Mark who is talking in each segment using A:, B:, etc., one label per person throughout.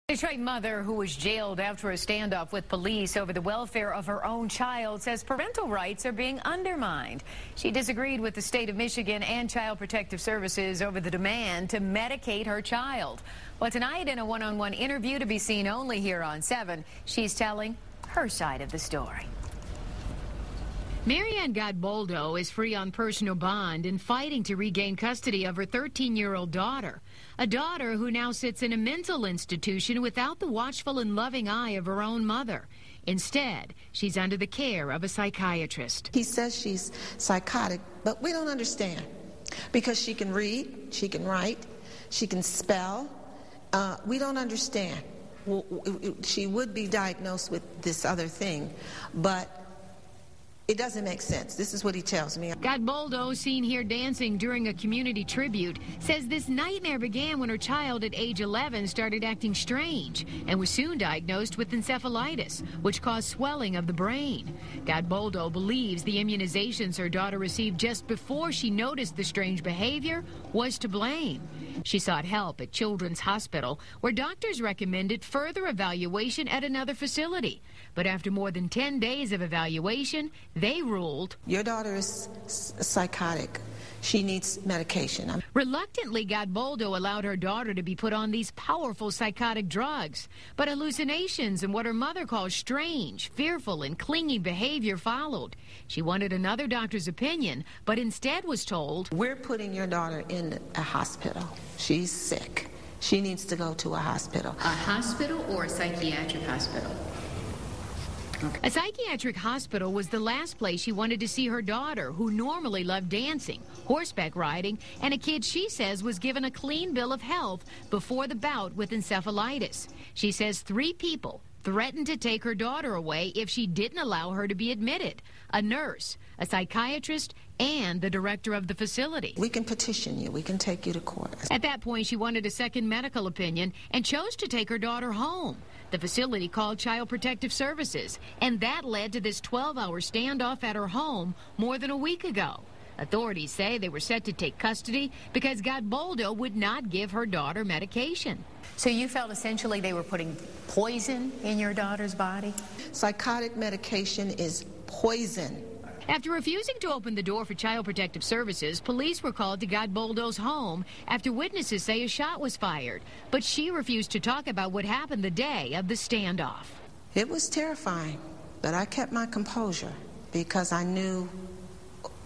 A: Detroit mother who was jailed after a standoff with police over the welfare of her own child says parental rights are being undermined. She disagreed with the state of Michigan and Child Protective Services over the demand to medicate her child. Well, tonight in a one-on-one interview to be seen only here on 7, she's telling her side of the story. Marianne Godboldo is free on personal bond and fighting to regain custody of her 13-year-old daughter, a daughter who now sits in a mental institution without the watchful and loving eye of her own mother. Instead, she's under the care of a psychiatrist.
B: He says she's psychotic, but we don't understand because she can read, she can write, she can spell. We don't understand. She would be diagnosed with this other thing, but it doesn't make sense. This is what he tells me.
A: Godboldo, seen here dancing during a community tribute, says this nightmare began when her child at age 11 started acting strange and was soon diagnosed with encephalitis, which caused swelling of the brain. Godboldo believes the immunizations her daughter received just before she noticed the strange behavior was to blame. She sought help at Children's Hospital, where doctors recommended further evaluation at another facility. But after more than 10 days of evaluation, they ruled,
B: "Your daughter is psychotic. She needs medication."
A: Reluctantly, Godboldo allowed her daughter to be put on these powerful psychotic drugs. But hallucinations and what her mother calls strange, fearful, and clingy behavior followed. She wanted another doctor's opinion, but instead was told,
B: "We're putting your daughter in a hospital. She's sick. She needs to go to a hospital."
C: A hospital or a psychiatric hospital?
A: Okay. A psychiatric hospital was the last place she wanted to see her daughter, who normally loved dancing, horseback riding, and a kid she says was given a clean bill of health before the bout with encephalitis. She says 3 people threatened to take her daughter away if she didn't allow her to be admitted: a nurse, a psychiatrist, and the director of the facility.
B: "We can petition you. We can take you to court."
A: At that point, she wanted a second medical opinion and chose to take her daughter home. The facility called Child Protective Services, and that led to this 12-hour standoff at her home more than a week ago. Authorities say they were set to take custody because Godboldo would not give her daughter medication. So you felt essentially they were putting poison in your daughter's body?
B: Psychotic medication is poison.
A: After refusing to open the door for Child Protective Services, police were called to Godboldo's home after witnesses say a shot was fired. But she refused to talk about what happened the day of the standoff.
B: It was terrifying, but I kept my composure because I knew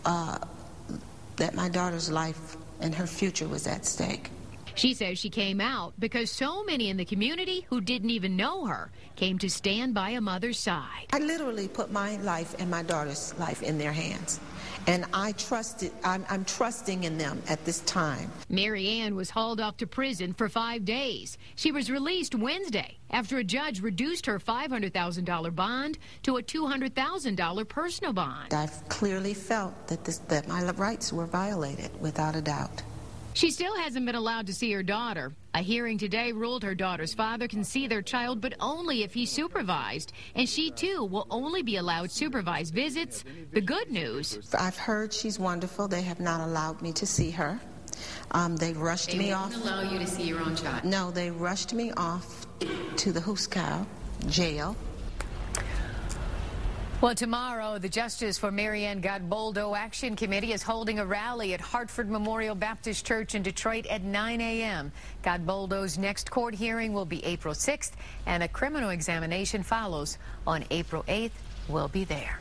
B: that my daughter's life and her future was at stake.
A: She says she came out because so many in the community who didn't even know her came to stand by a mother's side.
B: I literally put my life and my daughter's life in their hands, and I'm trusting in them at this time.
A: Marianne was hauled off to prison for 5 days. She was released Wednesday after a judge reduced her $500,000 bond to a $200,000 personal bond.
B: I've clearly felt that my rights were violated, without a doubt.
A: She still hasn't been allowed to see her daughter. A hearing today ruled her daughter's father can see their child, but only if he's supervised. And she, too, will only be allowed supervised visits. The good news:
B: I've heard she's wonderful. They have not allowed me to see her. They rushed me off.
C: They won't allow you to see your own child?
B: No, they rushed me off to the Hooskow jail.
A: Well, tomorrow, the Justice for Marianne Godboldo Action Committee is holding a rally at Hartford Memorial Baptist Church in Detroit at 9 a.m. Godboldo's next court hearing will be April 6th, and a criminal examination follows on April 8th. We'll be there.